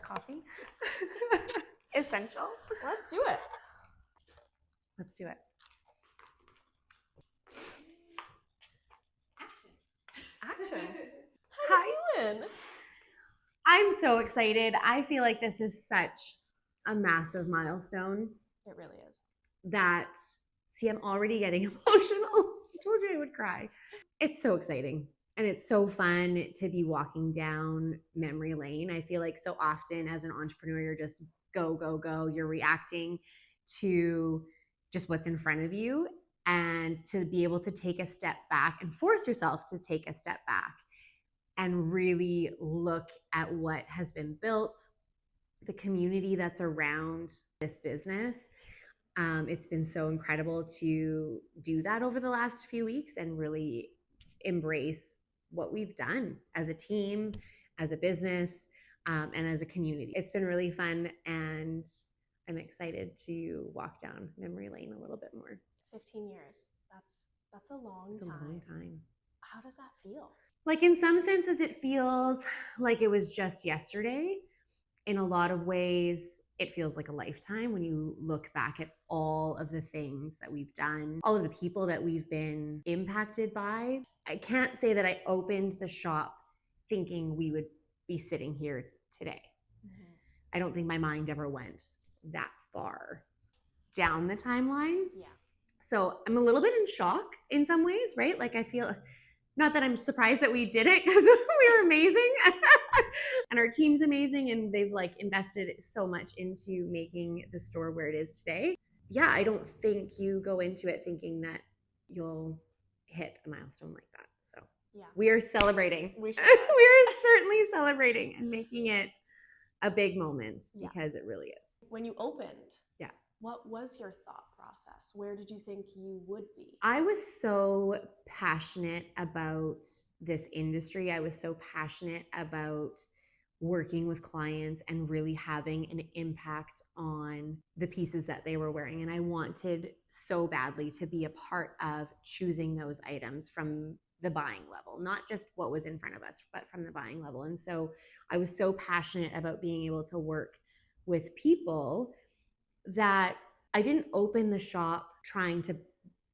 coffee. Essential. Let's do it. Let's do it. Action. How you doing? I'm so excited. I feel like this is such a massive milestone. It really is. That, see, I'm already getting emotional. I told you I would cry. It's so exciting. And it's so fun to be walking down memory lane. I feel like so often as an entrepreneur, you're just go, go, go. You're reacting to just what's in front of you. And to be able to take a step back and force yourself to take a step back and really look at what has been built, the community that's around this business. It's been so incredible to do that over the last few weeks and really embrace what we've done as a team, as a business, and as a community. It's been really fun, and I'm excited to walk down memory lane a little bit more. 15 years. That's a long time. It's a long time. How does that feel? Like in some senses, it feels like it was just yesterday. In a lot of ways, it feels like a lifetime when you look back at all of the things that we've done, all of the people that we've been impacted by. I can't say that I opened the shop thinking we would be sitting here today. Mm-hmm. I don't think my mind ever went that far down the timeline. Yeah. So I'm a little bit in shock in some ways, right? Like I feel, not that I'm surprised that we did it because we were amazing and our team's amazing and they've like invested so much into making the store where it is today. Yeah, I don't think you go into it thinking that you'll hit a milestone like that. So yeah, we are celebrating. We are certainly celebrating and making it a big moment because it really is. When you opened, what was your thought process? Where did you think you would be? I was so passionate about this industry. I was so passionate about working with clients and really having an impact on the pieces that they were wearing. And I wanted so badly to be a part of choosing those items from the buying level, not just what was in front of us, but from the buying level. And so I was so passionate about being able to work with people that I didn't open the shop trying to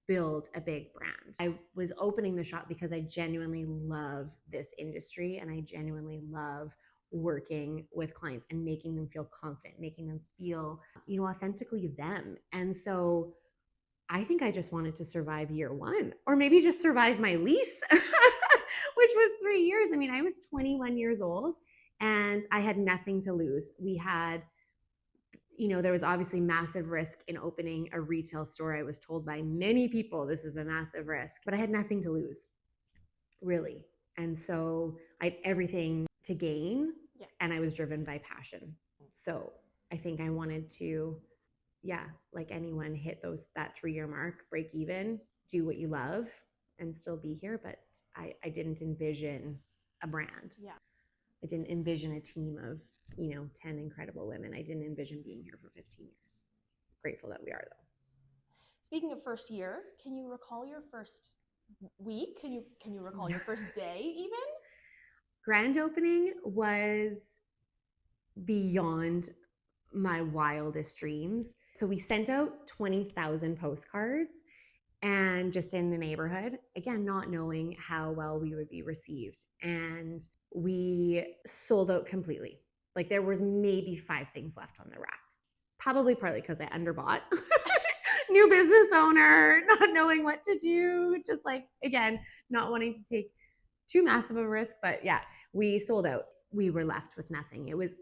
build a big brand. I was opening the shop because I genuinely love this industry and I genuinely love working with clients and making them feel confident, making them feel, authentically them. And so I think I just wanted to survive year one, or maybe just survive my lease, which was 3 years. I mean, I was 21 years old and I had nothing to lose. We had, there was obviously massive risk in opening a retail store. I was told by many people this is a massive risk, but I had nothing to lose, really. And so I had everything to gain, and I was driven by passion. So I think I wanted to, like anyone, hit that 3-year mark, break even, do what you love, and still be here. But I didn't envision a brand. Yeah. I didn't envision a team of 10 incredible women. I didn't envision being here for 15 years. Grateful that we are, though. Speaking of first year, can you recall your first week? Can you recall your first day even? Grand opening was beyond my wildest dreams. So we sent out 20,000 postcards and just in the neighborhood, again, not knowing how well we would be received. And we sold out completely. Like there was maybe 5 things left on the rack. Probably partly because I underbought. New business owner, not knowing what to do. Just like, again, not wanting to take too massive a risk. But we sold out. We were left with nothing. It was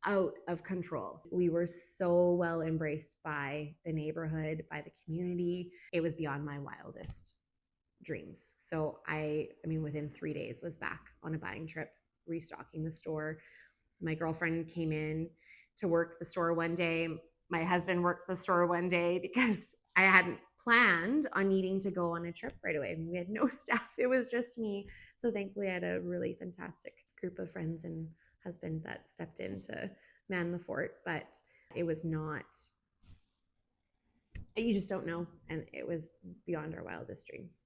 out of control. We were so well embraced by the neighborhood, by the community. It was beyond my wildest dreams. So I mean, within 3 days was back on a buying trip, restocking the store. My girlfriend came in to work the store one day. My husband worked the store one day because I hadn't planned on needing to go on a trip right away. We had no staff. It was just me. So thankfully I had a really fantastic group of friends and husband that stepped in to man the fort, but it was not, you just don't know. And it was beyond our wildest dreams.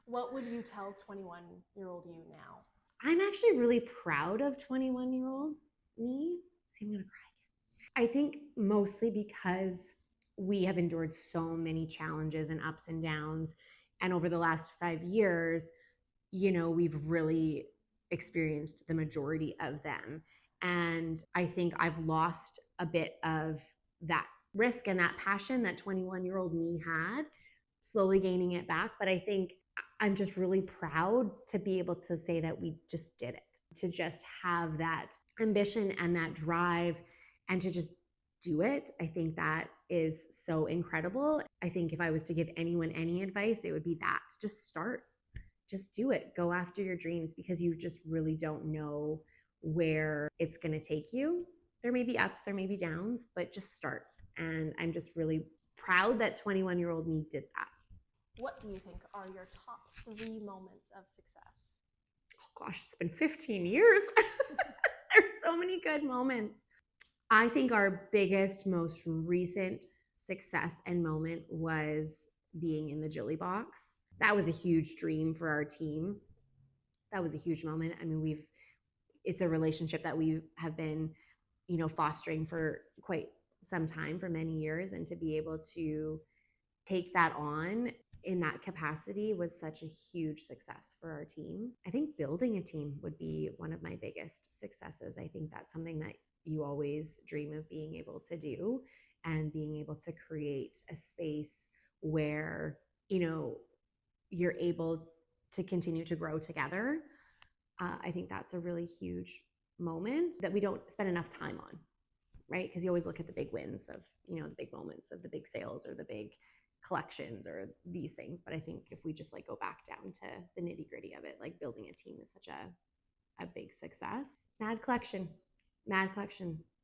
What would you tell 21-year-old you now? I'm actually really proud of 21-year-old me. See, I'm going to cry. I think mostly because we have endured so many challenges and ups and downs. And over the last 5 years, we've really experienced the majority of them. And I think I've lost a bit of that risk and that passion that 21-year-old me had, slowly gaining it back. But I think I'm just really proud to be able to say that we just did it, to just have that ambition and that drive and to just do it. I think that is so incredible. I think if I was to give anyone any advice, it would be that just start, just do it, go after your dreams, because you just really don't know where it's going to take you. There may be ups, there may be downs, but just start. And I'm just really proud that 21-year-old me did that. What do you think are your top 3 moments of success? Oh gosh, it's been 15 years. There's so many good moments. I think our biggest, most recent success and moment was being in the Jilly Box. That was a huge dream for our team. That was a huge moment. I mean, it's a relationship that we have been, fostering for quite some time, for many years, and to be able to take that on in that capacity was such a huge success for our team. I think building a team would be one of my biggest successes. I think that's something that you always dream of being able to do, and being able to create a space where, you're able to continue to grow together. I think that's a really huge moment that we don't spend enough time on, right? Because you always look at the big wins of, the big moments of the big sales or the big collections or these things. But I think if we just like go back down to the nitty gritty of it, like building a team is such a big success. Mad Collection.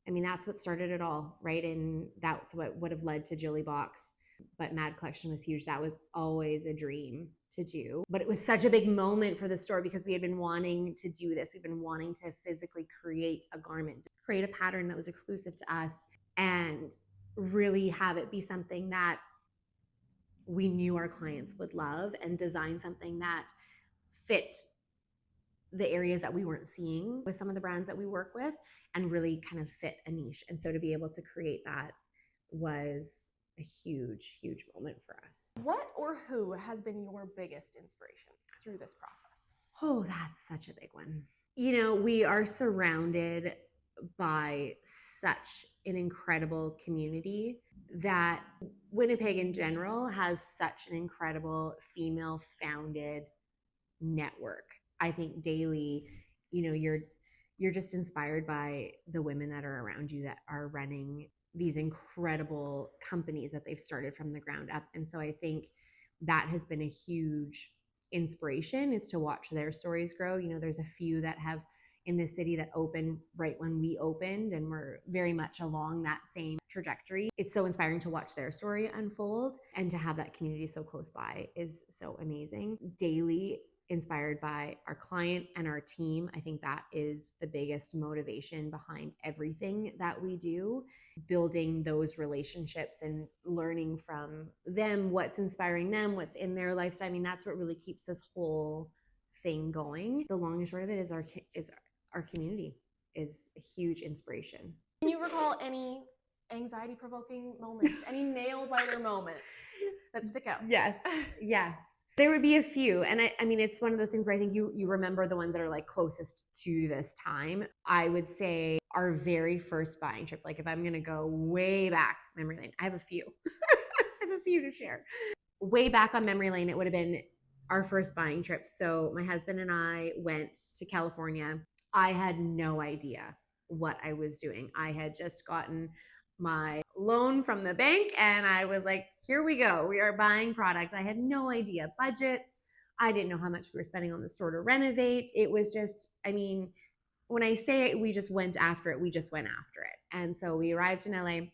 I mean, that's what started it all, right? And that's what would have led to Jilly Box. But Mad Collection was huge. That was always a dream to do. But it was such a big moment for the store because we had been wanting to do this. We've been wanting to physically create a garment, create a pattern that was exclusive to us, and really have it be something that we knew our clients would love, and design something that fit the areas that we weren't seeing with some of the brands that we work with, and really kind of fit a niche. And so to be able to create that was a huge, huge moment for us. What or who has been your biggest inspiration through this process? Oh, that's such a big one. We are surrounded by such an incredible community that Winnipeg in general has such an incredible female founded network. I think daily, you're just inspired by the women that are around you that are running these incredible companies that they've started from the ground up. And so I think that has been a huge inspiration, is to watch their stories grow. There's a few that have in the city that opened right when we opened, and we're very much along that same trajectory. It's so inspiring to watch their story unfold, and to have that community so close by is so amazing. Daily inspired by our client and our team. I think that is the biggest motivation behind everything that we do, building those relationships and learning from them, what's inspiring them, what's in their lifestyle. I mean, that's what really keeps this whole thing going. The long and short of it is our community is a huge inspiration. Can you recall any anxiety-provoking moments, any nail-biter moments that stick out? Yes. There would be a few. And I mean, it's one of those things where I think you remember the ones that are like closest to this time. I would say our very first buying trip, like if I'm going to go way back memory lane, I have a few. I have a few to share. Way back on memory lane, it would have been our first buying trip. So my husband and I went to California. I had no idea what I was doing. I had just gotten my loan from the bank, and I was like, here we go. We are buying product. I had no idea budgets. I didn't know how much we were spending on the store to renovate. It was just, I mean, when I say we just went after it, we just went after it. And so we arrived in LA.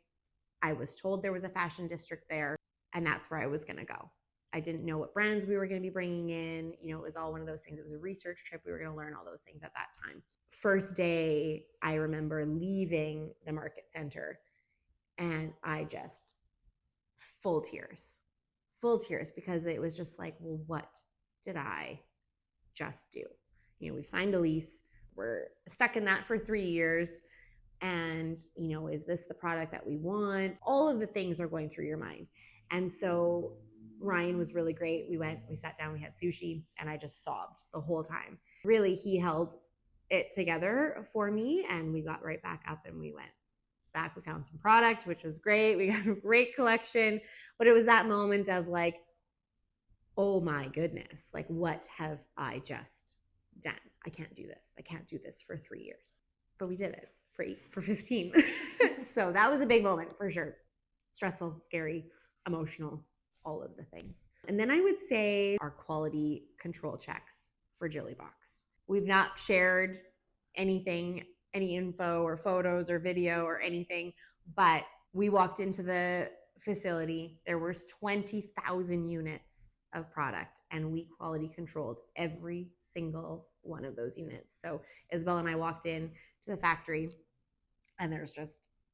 I was told there was a fashion district there, and that's where I was going to go. I didn't know what brands we were going to be bringing in. It was all one of those things. It was a research trip. We were going to learn all those things at that time. First day, I remember leaving the market center, and I just full tears, because it was just like, well, what did I just do? We've signed a lease. We're stuck in that for 3 years. And, is this the product that we want? All of the things are going through your mind. And so Ryan was really great. We sat down, we had sushi, and I just sobbed the whole time. Really, he held it together for me, and we got right back up and we went back. We found some product, which was great. We got a great collection, but it was that moment of like, oh my goodness, like what have I just done? I can't do this. I can't do this for 3 years. But we did it for 15. So that was a big moment for sure. Stressful, scary, emotional, all of the things. And then I would say our quality control checks for Jillybox. We've not shared anything, any info or photos or video or anything, but we walked into the facility. There was 20,000 units of product, and we quality controlled every single one of those units. So Isabel and I walked in to the factory, and there's just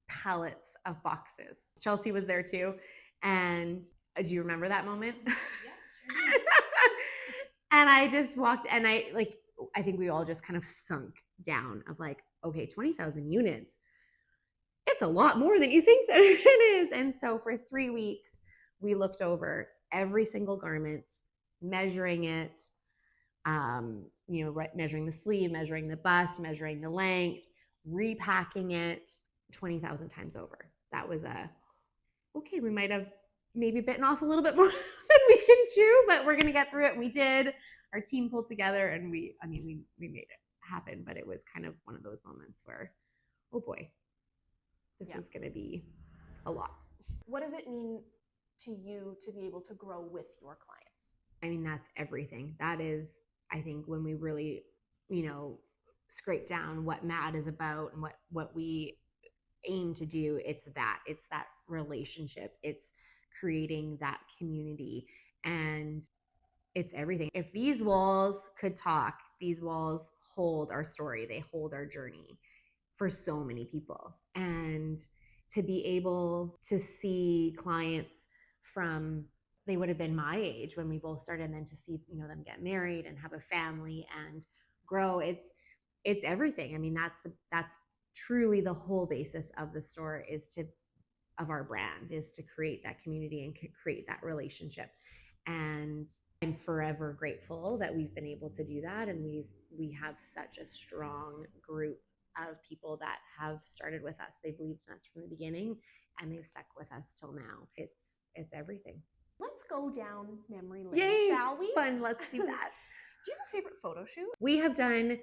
pallets of boxes. Chelsea was there too. And do you remember that moment? Yeah, sure. And I just walked, and I think we all just kind of sunk down of like, okay, 20,000 units. It's a lot more than you think that it is. And so for 3 weeks, we looked over every single garment, measuring it, measuring the sleeve, measuring the bust, measuring the length, repacking it 20,000 times over. That was okay, we might have maybe bitten off a little bit more than we can chew, but we're going to get through it. We did. Our team pulled together, and we made it happen, but it was kind of one of those moments where, oh boy, this is going to be a lot. What does it mean to you to be able to grow with your clients? I mean, that's everything. That is, I think, when we really, scrape down what MAD is about and what we aim to do, it's that relationship. It's creating that community, and it's everything. If these walls could talk, these walls hold our story, they hold our journey for so many people. And to be able to see clients from, they would have been my age when we both started, and then to see them get married and have a family and grow, it's everything. I mean, that's truly the whole basis of the store of our brand is to create that community and create that relationship. And I'm forever grateful that we've been able to do that, and we have such a strong group of people that have started with us. They believed in us from the beginning, and they've stuck with us till now. It's everything. Let's go down memory lane, Yay, shall we? Fun, let's do that. Do you have a favorite photo shoot? We have done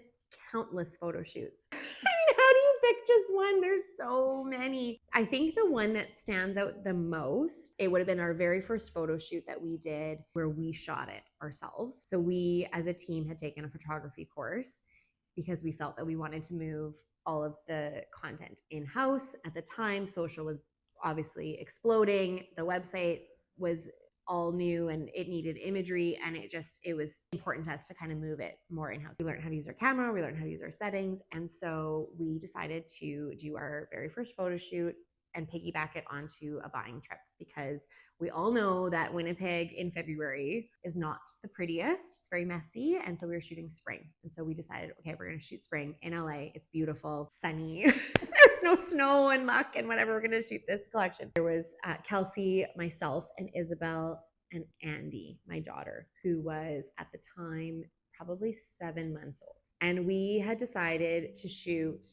countless photo shoots. I mean, how do you pick just one? There's so many. I think the one that stands out the most, it would have been our very first photo shoot that we did where we shot it ourselves. So we, as a team, had taken a photography course because we felt that we wanted to move all of the content in-house. At the time, social was obviously exploding. The website was all new and it needed imagery, and it was important to us to kind of move it more in-house. We learned how to use our camera, we learned how to use our settings, and so we decided to do our very first photo shoot and piggyback it onto a buying trip, because we all know that Winnipeg in February is not the prettiest. It's very messy, and so we were shooting spring. And so we decided, okay, we're going to shoot spring in LA. It's beautiful, sunny. There's no snow and muck and whatever. We're going to shoot this collection. There was Kelsey, myself, and Isabel, and Andy, my daughter, who was at the time probably 7 months old. And we had decided to shoot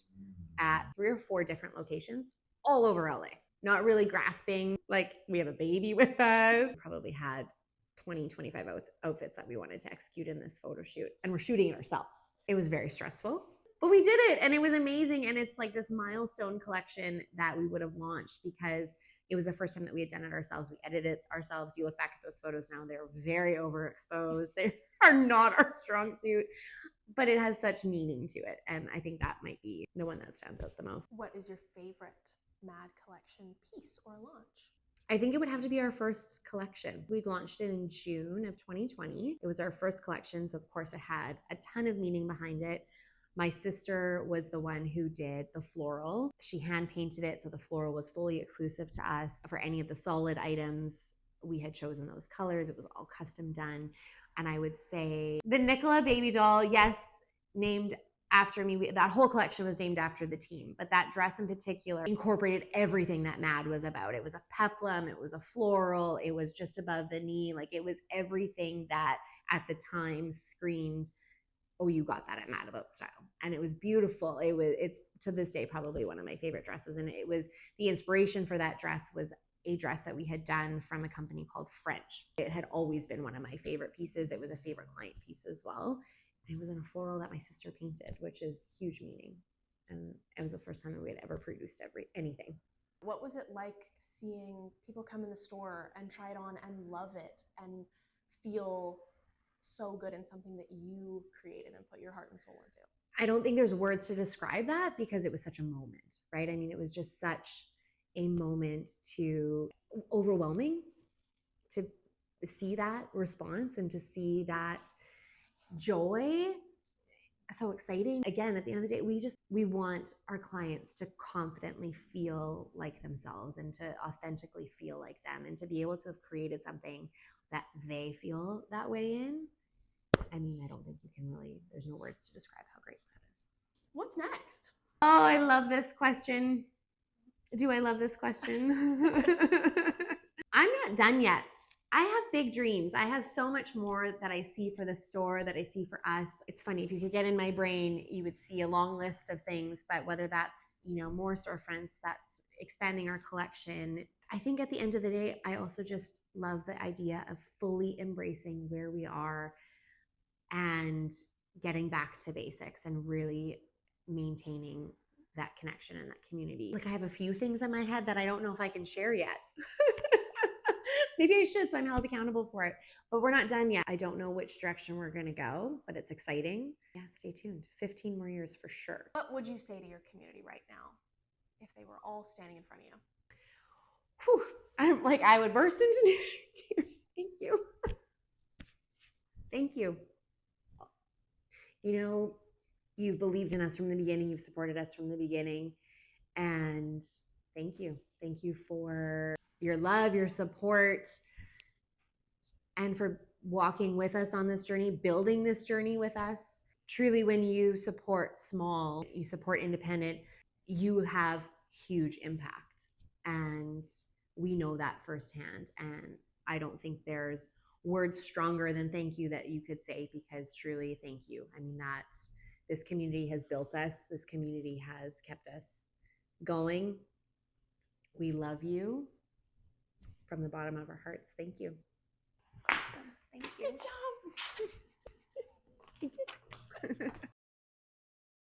at 3 or 4 different locations all over LA. Not really grasping, like we have a baby with us. We probably had 20, 25 outfits that we wanted to execute in this photo shoot, and we're shooting it ourselves. It was very stressful, but we did it, and it was amazing. And it's like this milestone collection that we would have launched because it was the first time that we had done it ourselves. We edited it ourselves. You look back at those photos now, they're very overexposed. They are not our strong suit, but it has such meaning to it. And I think that might be the one that stands out the most. What is your favorite MAD collection piece or launch? I think it would have to be our first collection. We launched it in June of 2020. It was our first collection, so of course it had a ton of meaning behind it. My sister was the one who did the floral. She hand painted it, so the floral was fully exclusive to us. For any of the solid items, we had chosen those colors. It was all custom done. And I would say the Nicola baby doll, yes, named after me. That whole collection was named after the team, but that dress in particular incorporated everything that Mad was about. It was a peplum, it was a floral, it was just above the knee. Like it was everything that at the time screamed, oh, you got that at Mad About Style. And it was beautiful. It's to this day probably one of my favorite dresses. And it was, the inspiration for that dress was a dress that we had done from a company called French. It had always been one of my favorite pieces. It was a favorite client piece as well. And it was in a floral that my sister painted, which is huge meaning. And it was the first time that we had ever produced anything. What was it like seeing people come in the store and try it on and love it and feel so good in something that you created and put your heart and soul into? I don't think there's words to describe that because it was such a moment, right? I mean, it was just such a moment to overwhelming to see that response and to see that joy. So exciting. Again, at the end of the day, we want our clients to confidently feel like themselves and to authentically feel like them and to be able to have created something that they feel that way in. I mean, I don't think you can really, there's no words to describe how great that is. What's next? Oh, I love this question. Do I love this question? I'm not done yet. I have big dreams. I have so much more that I see for the store, that I see for us. It's funny, if you could get in my brain, you would see a long list of things, but whether that's, more storefronts, that's expanding our collection. I think at the end of the day, I also just love the idea of fully embracing where we are and getting back to basics and really maintaining that connection and that community. Like I have a few things in my head that I don't know if I can share yet. Maybe I should, so I'm held accountable for it. But we're not done yet. I don't know which direction we're going to go, but it's exciting. Yeah, stay tuned. 15 more years for sure. What would you say to your community right now if they were all standing in front of you? Whew. I'm like, I would burst into tears. Thank you. Thank you. You've believed in us from the beginning. You've supported us from the beginning. And thank you. Thank you for your love, your support, and for walking with us on this journey, building this journey with us. Truly, when you support small, you support independent, you have huge impact. And we know that firsthand. And I don't think there's words stronger than thank you that you could say, because truly, thank you. I mean, this community has built us. This community has kept us going. We love you from the bottom of our hearts. Thank you. Awesome. Thank you. Good job. You did.